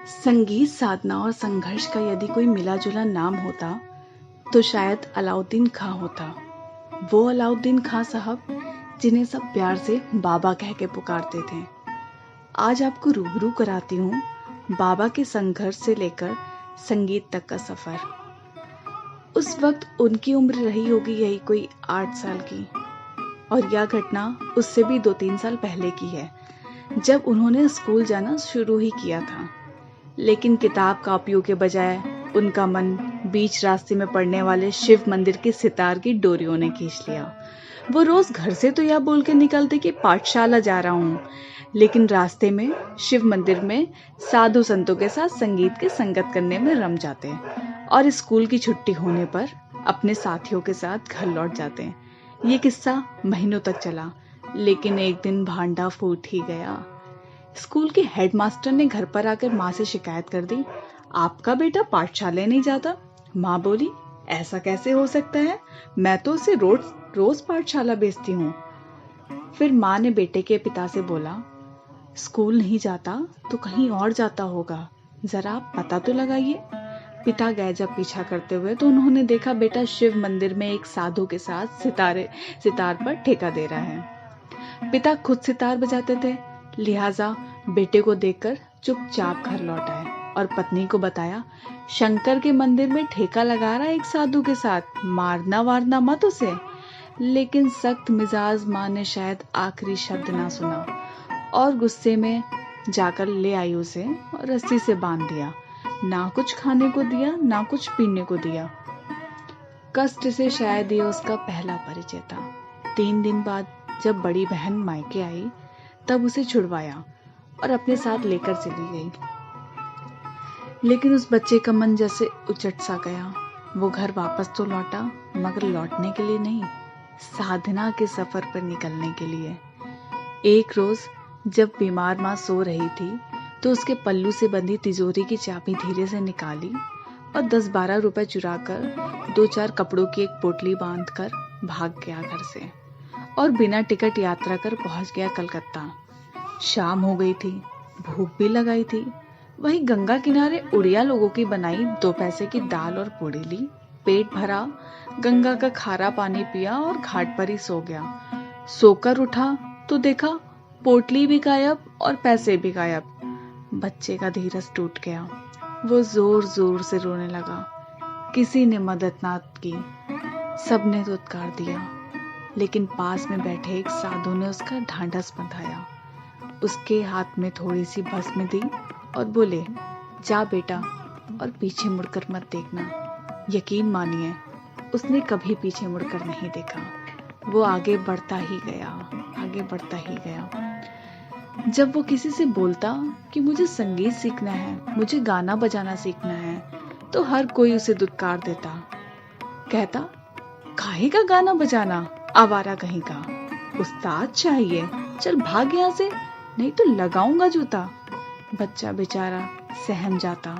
संगीत साधना और संघर्ष का यदि कोई मिला जुला नाम होता तो शायद अलाउद्दीन खां होता। वो अलाउद्दीन खां साहब जिन्हें सब प्यार से बाबा कह के पुकारते थे। आज आपको रूबरू कराती हूँ बाबा के संघर्ष से लेकर संगीत तक का सफर। उस वक्त उनकी उम्र रही होगी यही कोई 8 साल की, और यह घटना उससे भी 2-3 साल पहले की है, जब उन्होंने स्कूल जाना शुरू ही किया था। लेकिन किताब कापियों के बजाय उनका मन बीच रास्ते में पड़ने वाले शिव मंदिर के सितार की डोरियों ने खींच लिया। वो रोज घर से तो यह बोल के निकलते कि पाठशाला जा रहा हूँ, लेकिन रास्ते में शिव मंदिर में साधु संतों के साथ संगीत के संगत करने में रम जाते हैं और स्कूल की छुट्टी होने पर अपने साथियों के साथ घर लौट जाते हैं। ये किस्सा महीनों तक चला, लेकिन एक दिन भांडा फूट ही गया। स्कूल के हेडमास्टर ने घर पर आकर माँ से शिकायत कर दी, आपका बेटा पाठशाला नहीं जाता। माँ बोली, ऐसा कैसे हो सकता है, मैं तो उसे रोज पाठशाला भेजती हूँ। फिर माँ ने बेटे के पिता से बोला, स्कूल नहीं जाता तो कहीं और जाता होगा, जरा आप पता तो लगाइए। पिता गए जब पीछा करते हुए तो उन्होंने देखा बेटा शिव मंदिर में एक साधु के साथ सितार पर ठेका दे रहा है। पिता खुद सितार बजाते थे, लिहाजा बेटे को देखकर चुपचाप घर लौट आए और पत्नी को बताया, शंकर के मंदिर में ठेका लगा रहा एक साधु के साथ, मारना वारना मत उसे। लेकिन सख्त मिजाज माँ ने शायद आखिरी शब्द ना सुना और गुस्से में जाकर ले आई उसे और रस्सी से बांध दिया। ना कुछ खाने को दिया, ना कुछ पीने को दिया। कष्ट से शायद ये उसका पहला परिचय था। 3 दिन बाद जब बड़ी बहन मायके आई तब उसे छुड़वाया और अपने साथ लेकर चली गई। लेकिन उस बच्चे का मन जैसे उचट सा गया। वो घर वापस तो लौटा, मगर लौटने के लिए नहीं, साधना के सफर पर निकलने के लिए। एक रोज जब बीमार माँ सो रही थी तो उसके पल्लू से बंधी तिजोरी की चाबी धीरे से निकाली और 10-12 रुपए चुराकर 2-4 कपड़ों की एक पोटली बांधकर भाग गया घर से और बिना टिकट यात्रा कर पहुंच गया कलकत्ता। शाम हो गई थी, भूख भी लगाई थी। वही गंगा किनारे उड़िया लोगों की बनाई 2 पैसे की दाल और पूड़ी ली, पेट भरा, गंगा का खारा पानी पिया और घाट पर ही सो गया। सोकर उठा तो देखा पोटली भी गायब और पैसे भी गायब। बच्चे का धीरज टूट गया। वो जोर जोर से रोने लगा। किसी ने मदद ना की, सबने दुत्कार दिया, लेकिन पास में बैठे एक साधु ने उसका ढांढस बंधाया। उसके हाथ में थोड़ी सी भस्म दी और बोले, जा बेटा और पीछे मुड़कर मत देखना। यकीन मानिए उसने कभी पीछे मुड़कर नहीं देखा। वो आगे बढ़ता ही गया, आगे बढ़ता ही गया। जब वो किसी से बोलता कि मुझे संगीत सीखना है, मुझे गाना बजाना सीखना है, तो हर कोई उसे दुत्कार देता। कहता, काहे का गाना बजाना, आवारा कहीं का, उस्ताद चाहिए, चल भाग यहाँ से, नहीं तो लगाऊंगा जूता। बच्चा बेचारा सहम जाता।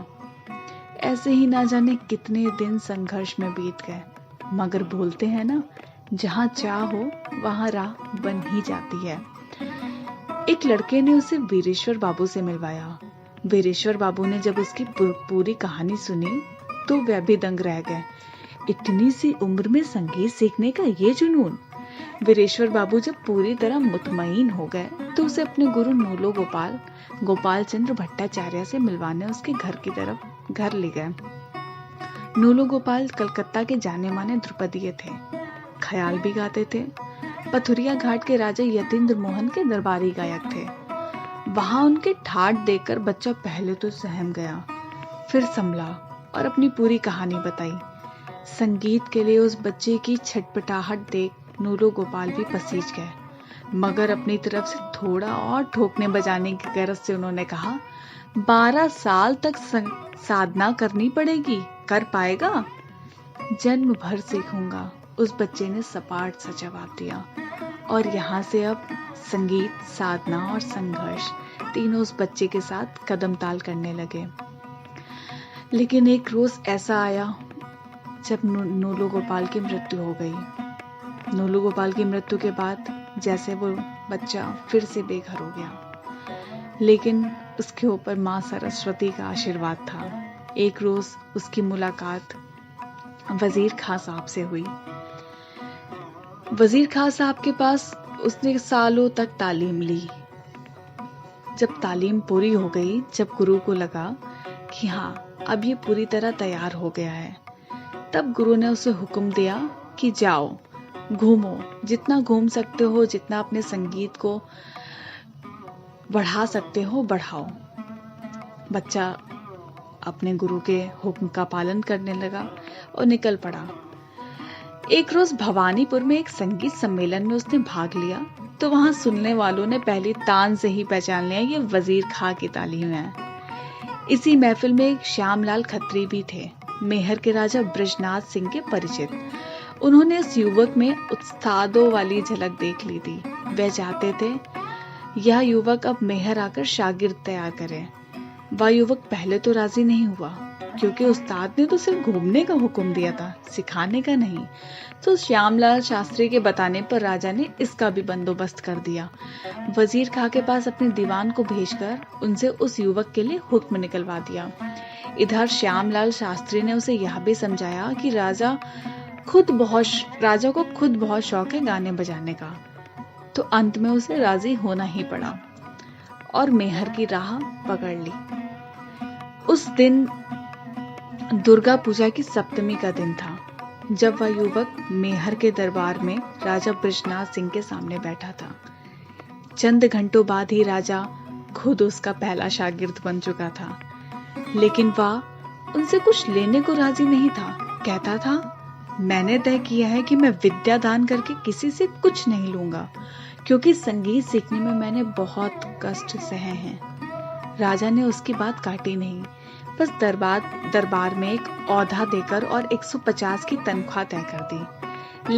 ऐसे ही ना जाने कितने दिन संघर्ष में बीत गए, मगर बोलते हैं ना, जहाँ चाह हो वहां राह बन ही जाती है। एक लड़के ने उसे वीरेश्वर बाबू से मिलवाया। वीरेश्वर बाबू ने जब उसकी पूरी कहानी सुनी तो वह भी दंग रह गए। इतनी सी उम्र में संगीत सीखने का ये जुनून। वीरेश्वर बाबू जब पूरी तरह मुतमईन हो गए तो उसे अपने गुरु नूलो गोपाल चंद्र भट्टाचार्य से मिलवाने उसके घर की तरफ घर ले गए। नूलो गोपाल कलकत्ता के जाने माने ध्रुपदीय थे, ख्याल भी गाते थे। पथुरिया घाट के राजा यतीन्द्र मोहन के दरबारी गायक थे। वहां उनके ठाट देखकर बच्चा पहले तो सहम गया, फिर संभला और अपनी पूरी कहानी बताई। संगीत के लिए उस बच्चे की छटपटाहट देख नूलो गोपाल भी पसीज गए, मगर अपनी तरफ से थोड़ा और ठोकने बजाने की गरज से उन्होंने कहा, 12 साल तक साधना करनी पड़ेगी, कर पाएगा? जन्म भर सीखूंगा, उस बच्चे ने सपाट सा जवाब दिया। और यहाँ से अब संगीत, साधना और संघर्ष तीनों उस बच्चे के साथ कदम ताल करने लगे। लेकिन एक रोज ऐसा आया जब नूलो गोपाल की मृत्यु हो गई। नूलो गोपाल की मृत्यु के बाद जैसे वो बच्चा फिर से बेघर हो गया। लेकिन उसके ऊपर माँ सरस्वती का आशीर्वाद था। एक रोज उसकी मुलाकात वजीर खां साहब से हुई। वजीर खां साहब के पास उसने सालों तक तालीम ली। जब तालीम पूरी हो गई, जब गुरु को लगा कि हाँ, अब ये पूरी तरह तैयार हो गया है, तब गुरु ने उसे हुक्म दिया कि जाओ, घूमो, जितना घूम सकते हो, जितना अपने संगीत को बढ़ा सकते हो बढ़ाओ। बच्चा अपने गुरु के हुक्म का पालन करने लगा और निकल पड़ा। एक रोज भवानीपुर में एक संगीत सम्मेलन में उसने भाग लिया, तो वहां सुनने वालों ने पहली तान से ही पहचान लिया ये वजीर खां की तालीम है। इसी महफिल में एक श्यामलाल खत्री भी थे, मेहर के राजा बृजनाथ सिंह के परिचित। उन्होंने इस युवक में उत्सादों वाली झलक देख ली थी। वे चाहते थे यह युवक अब मेहर आकर शागिर्द तैयार करे। वह युवक पहले तो राजी नहीं हुआ, क्योंकि उस्ताद ने तो सिर्फ घूमने का हुक्म दिया था, सिखाने का नहीं। तो श्यामलाल शास्त्री के बताने पर राजा ने इसका भी बंदोबस्त कर दिया। वजीर खां के पास अपने दीवान को भेजकर उनसे उस युवक के लिए हुक्म निकलवा दिया। इधर श्यामलाल शास्त्री ने उसे यह भी समझाया कि राजा को खुद बहुत शौक है गाने बजाने का। तो अंत में उसे राजी होना ही पड़ा और मेहर की राह पकड़ ली। उस दिन दुर्गा पूजा की सप्तमी का दिन था, जब वह युवक मेहर के दरबार में राजा बृजनाथ सिंह के सामने बैठा था। चंद घंटों बाद ही राजा खुद उसका पहला शागिर्द बन चुका था, लेकिन वह उनसे कुछ लेने को राजी नहीं था। कहता था, मैंने तय किया है कि मैं विद्या दान करके किसी से कुछ नहीं लूंगा, क्योंकि संगीत सीखने में मैंने बहुत कष्ट सहे हैं। राजा ने उसकी बात काटी नहीं, बस दरबार में एक औधा देकर और 150 की तनख्वाह तय कर दी।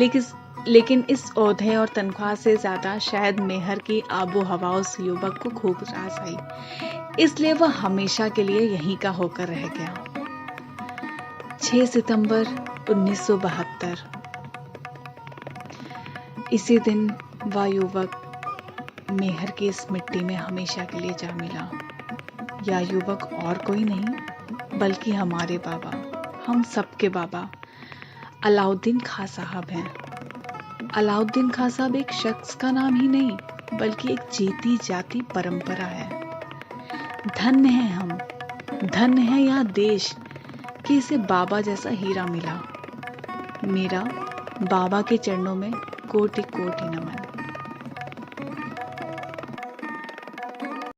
लेकिन इस औधे और तनख्वाह से ज्यादा शायद मेहर की आबो हवा उस युवक को खूब रास आई, इसलिए वह हमेशा के लिए यहीं का होकर रह गया। 6 सितंबर 1972 इसी दिन वह युवक मेहर की इस मिट्टी में हमेशा के लिए जा मिला। यह युवक और कोई नहीं बल्कि हमारे बाबा, हम सबके बाबा अलाउद्दीन खां साहब हैं। अलाउद्दीन खां साहब एक शख्स का नाम ही नहीं, बल्कि एक जीती जाती परंपरा है। धन्य है हम, धन्य है यह देश कि इसे बाबा जैसा हीरा मिला। मेरा बाबा के चरणों में कोटि कोटि नमन।